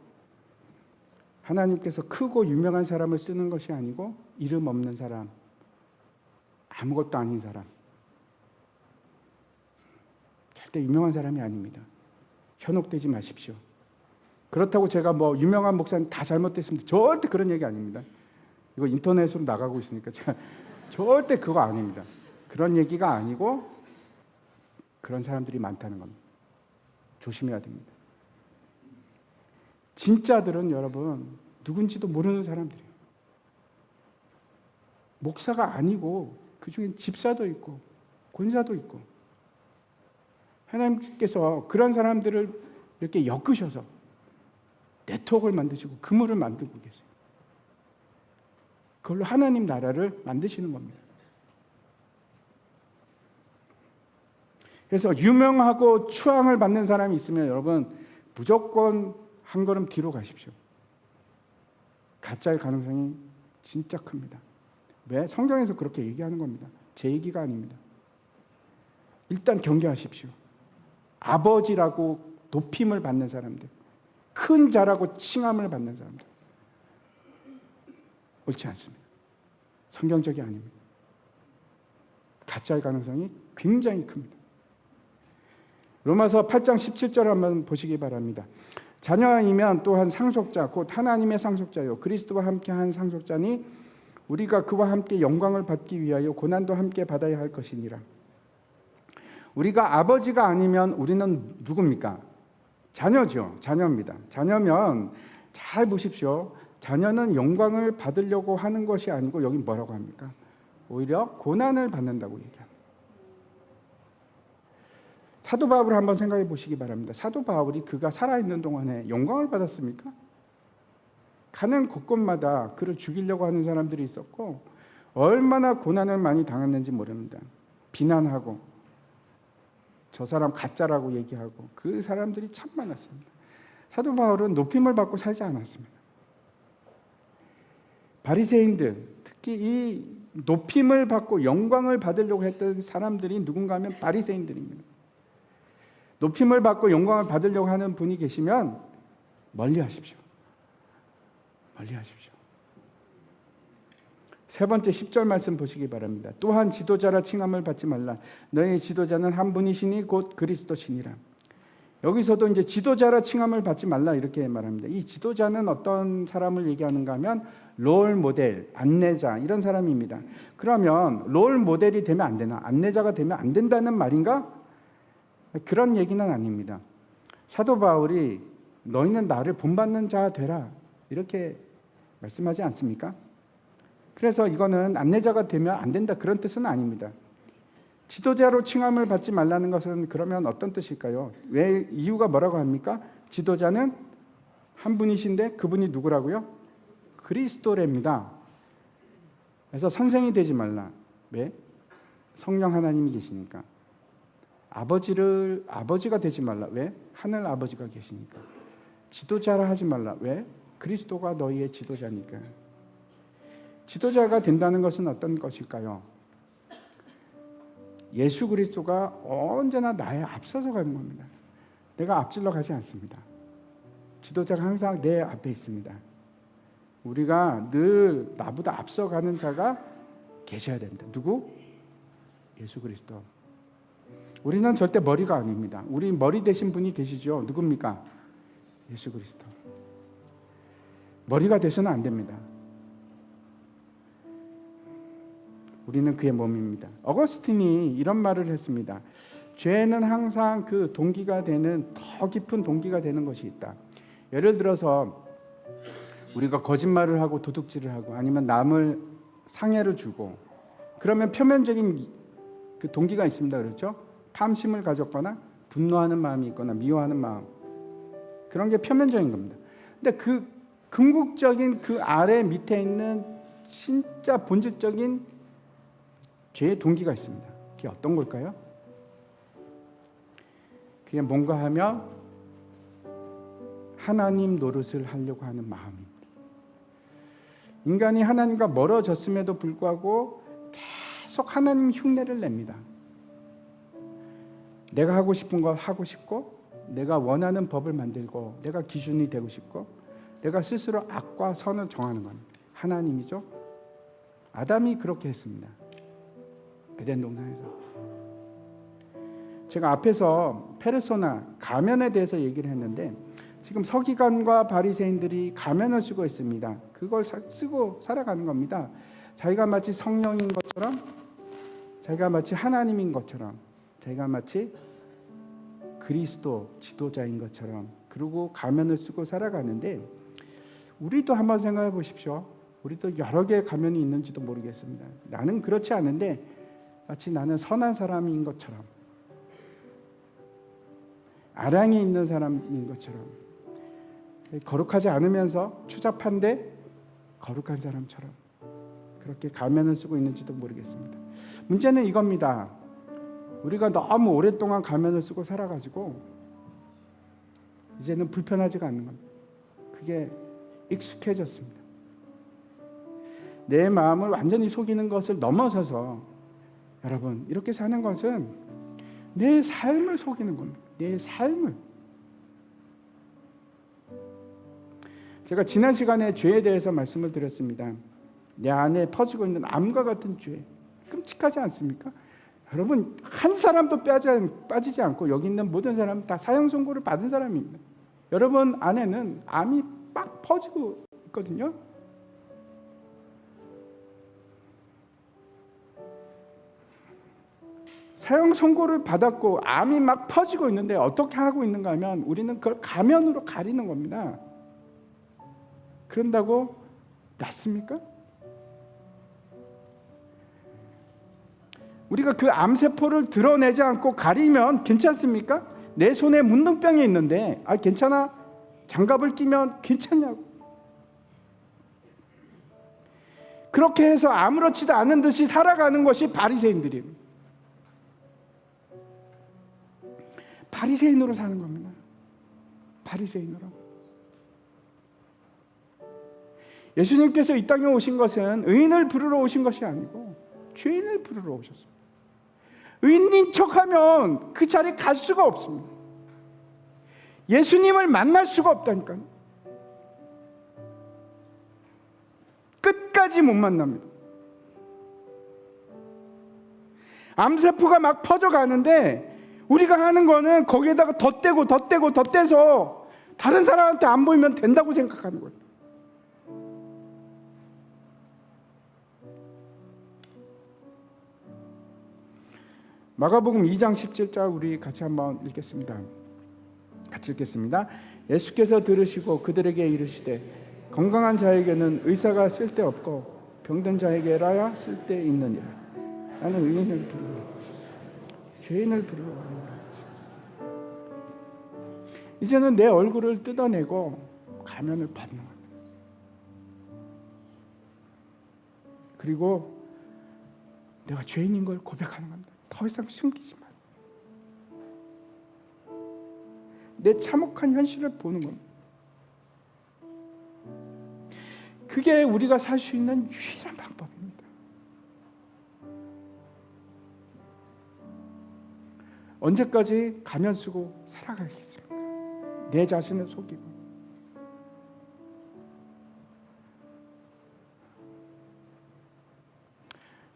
Speaker 1: 하나님께서 크고 유명한 사람을 쓰는 것이 아니고 이름 없는 사람, 아무것도 아닌 사람, 절대 유명한 사람이 아닙니다. 현혹되지 마십시오. 그렇다고 제가 유명한 목사님 다 잘못됐습니다. 절대 그런 얘기 아닙니다. 이거 인터넷으로 나가고 있으니까 제가 절대 그거 아닙니다. 그런 얘기가 아니고 그런 사람들이 많다는 겁니다. 조심해야 됩니다. 진짜들은 여러분 누군지도 모르는 사람들이에요. 목사가 아니고 그중에 집사도 있고 권사도 있고 하나님께서 그런 사람들을 이렇게 엮으셔서 네트워크를 만드시고 그물을 만들고 계세요. 그걸로 하나님 나라를 만드시는 겁니다. 그래서 유명하고 추앙을 받는 사람이 있으면 여러분 무조건 한 걸음 뒤로 가십시오. 가짜일 가능성이 진짜 큽니다. 왜? 성경에서 그렇게 얘기하는 겁니다. 제 얘기가 아닙니다. 일단 경계하십시오. 아버지라고 높임을 받는 사람들, 큰 자라고 칭함을 받는 사람들, 옳지 않습니다. 성경적이 아닙니다. 가짜일 가능성이 굉장히 큽니다. 로마서 8장 17절 한번 보시기 바랍니다. 자녀이면 또한 상속자 곧 하나님의 상속자요 그리스도와 함께한 상속자니 우리가 그와 함께 영광을 받기 위하여 고난도 함께 받아야 할 것이니라. 우리가 아버지가 아니면 우리는 누굽니까? 자녀죠. 자녀입니다. 자녀면 잘 보십시오. 자녀는 영광을 받으려고 하는 것이 아니고 여기 뭐라고 합니까? 오히려 고난을 받는다고 얘기합니다. 사도 바울을 한번 생각해 보시기 바랍니다. 사도 바울이 그가 살아있는 동안에 영광을 받았습니까? 가는 곳곳마다 그를 죽이려고 하는 사람들이 있었고 얼마나 고난을 많이 당했는지 모릅니다. 비난하고 저 사람 가짜라고 얘기하고 그 사람들이 참 많았습니다. 사도 바울은 높임을 받고 살지 않았습니다. 바리새인들, 특히 이 높임을 받고 영광을 받으려고 했던 사람들이 누군가 하면 바리새인들입니다. 높임을 받고 영광을 받으려고 하는 분이 계시면 멀리하십시오. 멀리하십시오. 세 번째 10절 말씀 보시기 바랍니다. 또한 지도자라 칭함을 받지 말라. 너희 지도자는 한 분이시니 곧 그리스도시니라. 여기서도 이제 지도자라 칭함을 받지 말라 이렇게 말합니다. 이 지도자는 어떤 사람을 얘기하는가 하면 롤 모델, 안내자 이런 사람입니다. 그러면 롤 모델이 되면 안 되나? 안내자가 되면 안 된다는 말인가? 그런 얘기는 아닙니다. 사도 바울이 너희는 나를 본받는 자 되라 이렇게 말씀하지 않습니까? 그래서 이거는 안내자가 되면 안 된다 그런 뜻은 아닙니다. 지도자로 칭함을 받지 말라는 것은 그러면 어떤 뜻일까요? 왜 이유가 뭐라고 합니까? 지도자는 한 분이신데 그분이 누구라고요? 그리스도랍니다. 그래서 선생이 되지 말라. 왜? 성령 하나님이 계시니까. 아버지가 되지 말라. 왜? 하늘 아버지가 계시니까. 지도자라 하지 말라. 왜? 그리스도가 너희의 지도자니까. 지도자가 된다는 것은 어떤 것일까요? 예수 그리스도가 언제나 나에 앞서서 가는 겁니다. 내가 앞질러 가지 않습니다. 지도자가 항상 내 앞에 있습니다. 우리가 늘 나보다 앞서가는 자가 계셔야 됩니다. 누구? 예수 그리스도. 우리는 절대 머리가 아닙니다. 우리 머리 되신 분이 계시죠. 누굽니까? 예수 그리스도. 머리가 되서는 안 됩니다. 우리는 그의 몸입니다. 어거스틴이 이런 말을 했습니다. 죄는 항상 그 동기가 되는, 더 깊은 동기가 되는 것이 있다. 예를 들어서 우리가 거짓말을 하고 도둑질을 하고 아니면 남을 상해를 주고, 그러면 표면적인 그 동기가 있습니다. 그렇죠? 탐심을 가졌거나 분노하는 마음이 있거나 미워하는 마음, 그런 게 표면적인 겁니다. 근데 그 궁극적인 그 아래 밑에 있는 진짜 본질적인 죄의 동기가 있습니다. 그게 어떤 걸까요? 그게 뭔가 하며 하나님 노릇을 하려고 하는 마음입니다. 인간이 하나님과 멀어졌음에도 불구하고 계속 하나님 흉내를 냅니다. 내가 하고 싶은 걸 하고 싶고, 내가 원하는 법을 만들고, 내가 기준이 되고 싶고, 내가 스스로 악과 선을 정하는 겁니다. 하나님이죠. 아담이 그렇게 했습니다. 에덴 동산에서. 제가 앞에서 페르소나, 가면에 대해서 얘기를 했는데, 지금 서기관과 바리새인들이 가면을 쓰고 있습니다. 그걸 쓰고 살아가는 겁니다. 자기가 마치 성령인 것처럼, 자기가 마치 하나님인 것처럼, 자기가 마치 그리스도 지도자인 것처럼, 그리고 가면을 쓰고 살아가는데, 우리도 한번 생각해 보십시오. 우리도 여러 개의 가면이 있는지도 모르겠습니다. 나는 그렇지 않은데 마치 나는 선한 사람인 것처럼, 아량이 있는 사람인 것처럼, 거룩하지 않으면서 추잡한데 거룩한 사람처럼 그렇게 가면을 쓰고 있는지도 모르겠습니다. 문제는 이겁니다. 우리가 너무 오랫동안 가면을 쓰고 살아가지고 이제는 불편하지가 않는 겁니다. 그게 익숙해졌습니다. 내 마음을 완전히 속이는 것을 넘어서서, 여러분, 이렇게 사는 것은 내 삶을 속이는 겁니다. 내 삶을. 제가 지난 시간에 죄에 대해서 말씀을 드렸습니다. 내 안에 퍼지고 있는 암과 같은 죄, 끔찍하지 않습니까? 여러분, 한 사람도 빠지지 않고 여기 있는 모든 사람은 다 사형 선고를 받은 사람입니다. 여러분 안에는 암이 막 퍼지고 있거든요. 사형 선고를 받았고 암이 막 퍼지고 있는데 어떻게 하고 있는가 하면 우리는 그걸 가면으로 가리는 겁니다. 그런다고 낫습니까? 우리가 그 암세포를 드러내지 않고 가리면 괜찮습니까? 내 손에 문둥병이 있는데 괜찮아? 장갑을 끼면 괜찮냐고. 그렇게 해서 아무렇지도 않은 듯이 살아가는 것이 바리새인들입니다. 바리새인으로 사는 겁니다. 바리새인으로. 예수님께서 이 땅에 오신 것은 의인을 부르러 오신 것이 아니고 죄인을 부르러 오셨습니다. 의인인 척하면 그 자리에 갈 수가 없습니다. 예수님을 만날 수가 없다니까요. 끝까지 못 만납니다. 암세포가 막 퍼져가는데 우리가 하는 거는 거기에다가 덧대서 다른 사람한테 안 보이면 된다고 생각하는 거예요. 마가복음 2장 17절 우리 같이 한번 읽겠습니다. 같이 읽겠습니다. 예수께서 들으시고 그들에게 이르시되 건강한 자에게는 의사가 쓸데없고 병든 자에게라야 쓸데있느니라. 나는 의인을 부르러 죄인을 부르러 왔노라. 이제는 내 얼굴을 뜯어내고 가면을 벗는 겁니다. 그리고 내가 죄인인 걸 고백하는 겁니다. 더 이상 숨기지 마. 내 참혹한 현실을 보는 겁니다. 그게 우리가 살 수 있는 유일한 방법입니다. 언제까지 가면 쓰고 살아가겠습니까? 내 자신을 속이고.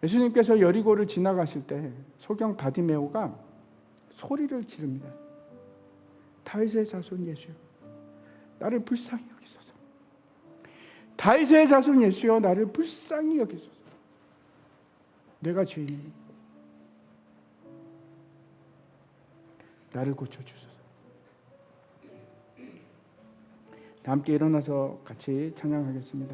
Speaker 1: 예수님께서 여리고를 지나가실 때 소경 바디메오가 소리를 지릅니다. 다윗의 자손 예수여, 나를 불쌍히 여기소서. 다윗의 자손 예수여, 나를 불쌍히 여기소서. 내가 죄인이니 나를 고쳐주소서. 다 함께 일어나서 같이 찬양하겠습니다.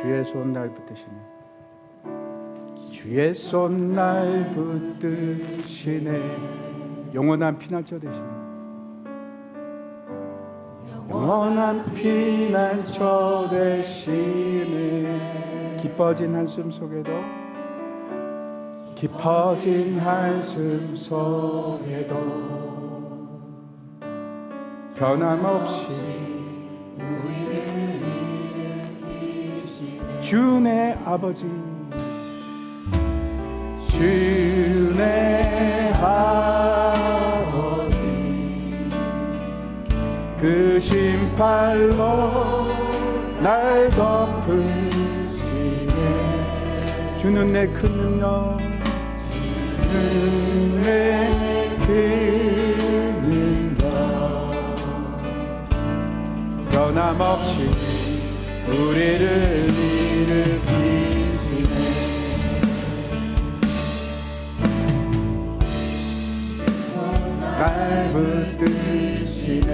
Speaker 1: 주의 손 날 붙드시네, 주의 손 날 붙드시네, 영원한 피난처 되시네, 영원한 피난처 되시네. 깊어진 한숨 속에도, 깊어진 한숨 속에도 변함없이 주내 아버지, 주내 아버지, 그 심팔로 날 덮으시네. 주는 내 큰 능력, 주는 내 큰 능력, 변함없이 우리를 일으키시네. 날 붙드시네.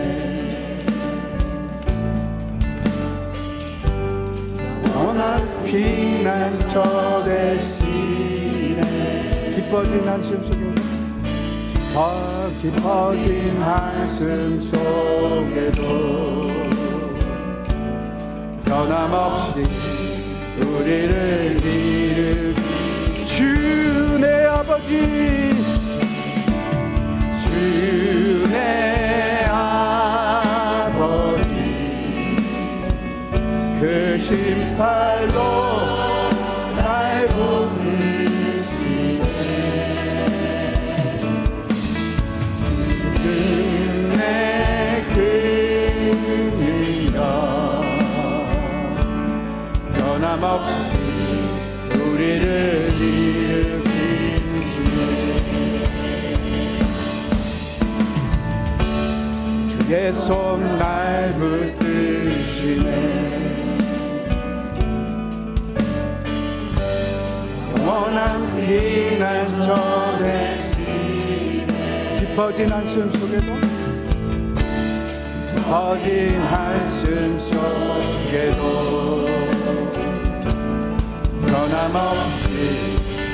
Speaker 1: 영원한 피난처 되시네. 깊어진 한숨 속에도, 더 깊어진 한숨 속에도 변함없이 우리를 일으키시네. 주 내 아버지, 주 내 아버지, 그 심팔로 날 붙드시네. 주는 내 그 능력, 변함없이 우리를 일으키시네. 주의 손 날 붙드시네. 영원한 피난처 되시네. 깊어진 한숨 속에도, 깊어진 한숨 속에도 변함없이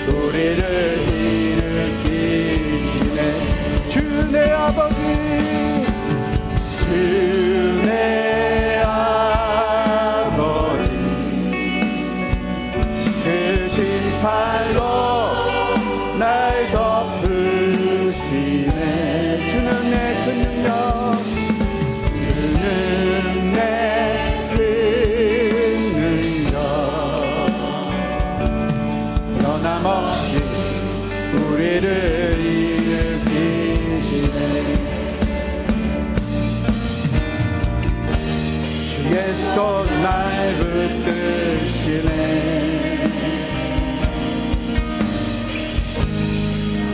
Speaker 1: 우리를 일으키시네. 주 내 아버지, 주 내 아버지, 그 심팔로 날 덮으시네. 주는 내 큰 능력, 주는 내 큰 능력, 변함없이 우리를 일으키시네. 주의 손 날 붙드시네.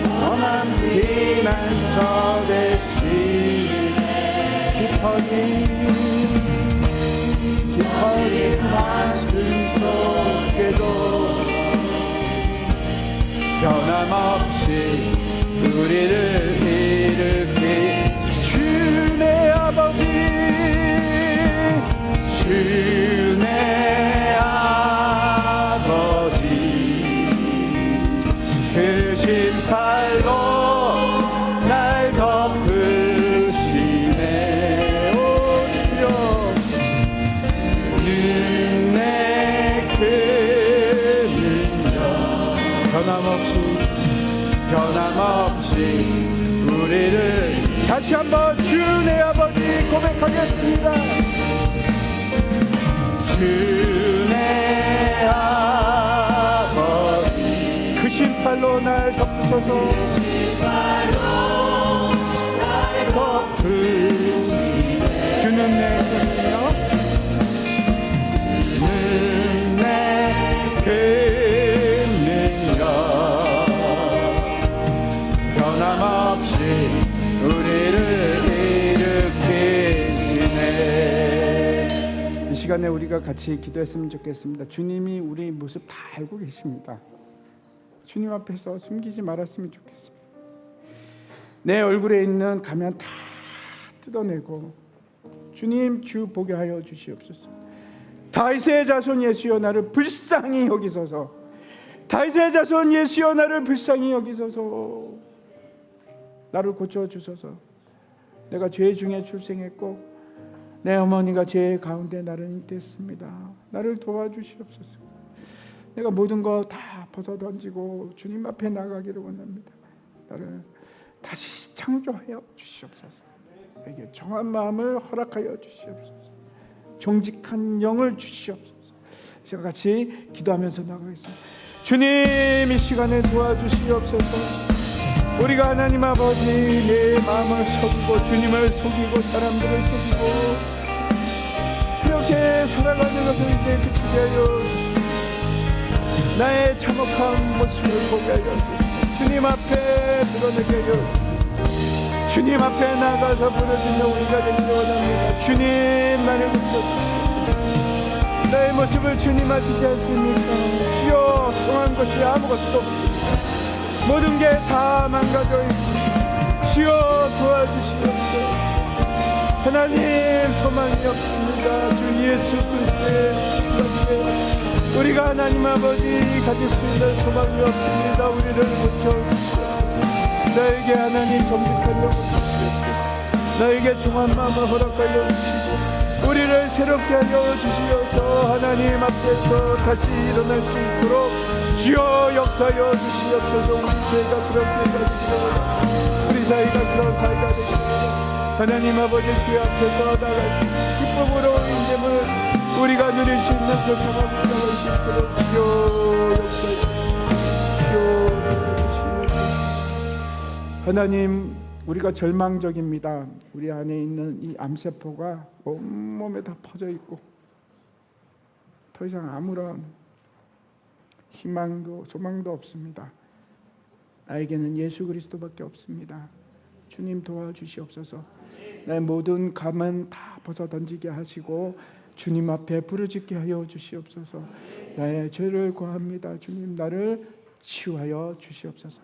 Speaker 1: 영원한 피난처 되시네. 깊어진 한숨 속에도 변함없이 우리를 일으키. 주 내 아버지, 주 내 아버지, 그 심팔로 날 덮으시네. 오 주여, 주는 내 큰 능력, 변함없이 우리를. 다시 한번 주 내 아버지 고백하겠습니다. 주 내 아버지, 주시옵소서. 주는 내 힘이요 주는 내 힘이요 변함없이 우리를 일으키시네. 이 시간에 우리가 같이 기도했으면 좋겠습니다. 주님이 우리 모습 다 알고 계십니다. 주님 앞에서 숨기지 말았으면 좋겠습니다. 내 얼굴에 있는 가면 다 뜯어내고 주님 주 보게 하여 주시옵소서. 다윗의 자손 예수여 나를 불쌍히 여기소서. 다윗의 자손 예수여 나를 불쌍히 여기소서. 나를 고쳐주소서. 내가 죄 중에 출생했고 내 어머니가 죄 가운데 나를 잉태했습니다. 나를 도와주시옵소서. 내가 모든 거 다 벗어던지고 주님 앞에 나가기를 원합니다. 나를 다시 창조하여 주시옵소서. 내게 정한 마음을 허락하여 주시옵소서. 정직한 영을 주시옵소서. 제가 같이 기도하면서 나가겠습니다. 주님 이 시간에 도와주시옵소서. 우리가 하나님 아버지 내 마음을 속이고 주님을 속이고 사람들을 속이고 그렇게 살아가는 것을 이제 그치게 하여 주시옵소서. 나의 참혹한 모습을 보게 하여 주시옵소서. 주님 앞에 드러내게 하여 주시옵소서. 주님 앞에 나가서 부르짖는 우리가 되기를 원합니다. 주님 나를 고쳐주시옵소서. 나의 모습을 주님 아시지 않습니까? 주여 성한 것이 아무것도 없습니다. 모든 게 다 망가져 있습니다. 주여 도와주시옵소서. 하나님 소망이 없습니다. 주 예수 그리스도의 이름에 우리가 하나님 아버지 가질 수 있는 소망이 없습니다. 우리를 고쳐주시옵소서. 나에게 하나님 정직한 영을 주시옵소서. 나에게 정한 마음을 허락하여 주시고 우리를 새롭게 하여 주시어서 하나님 앞에서 다시 일어날 수 있도록 주여 역사하여 주시옵소서. 우리 교회가 그런 교회가 되기를 우리 사이가 그런 사이가 되기를 하나님 아버지 주의 앞에서 나갈 기쁨으로 인됨을 우리가 누릴 수 있는 그 상황을 나갈 수 있도록 주여 역사하여 하나님 우리가 절망적입니다. 우리 안에 있는 이 암세포가 온몸에 다 퍼져 있고 더 이상 아무런 희망도 소망도 없습니다. 나에게는 예수 그리스도밖에 없습니다. 주님 도와주시옵소서. 나의 모든 감은 다 벗어던지게 하시고 주님 앞에 부르짖게 하여 주시옵소서. 나의 죄를 고합니다. 주님 나를 치유하여 주시옵소서.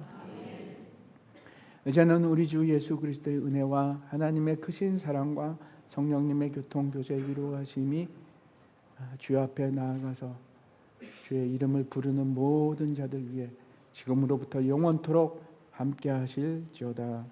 Speaker 1: 이제는 우리 주 예수 그리스도의 은혜와 하나님의 크신 사랑과 성령님의 교통교제 위로하심이 주 앞에 나아가서 주의 이름을 부르는 모든 자들 위해 지금으로부터 영원토록 함께 하실지어다.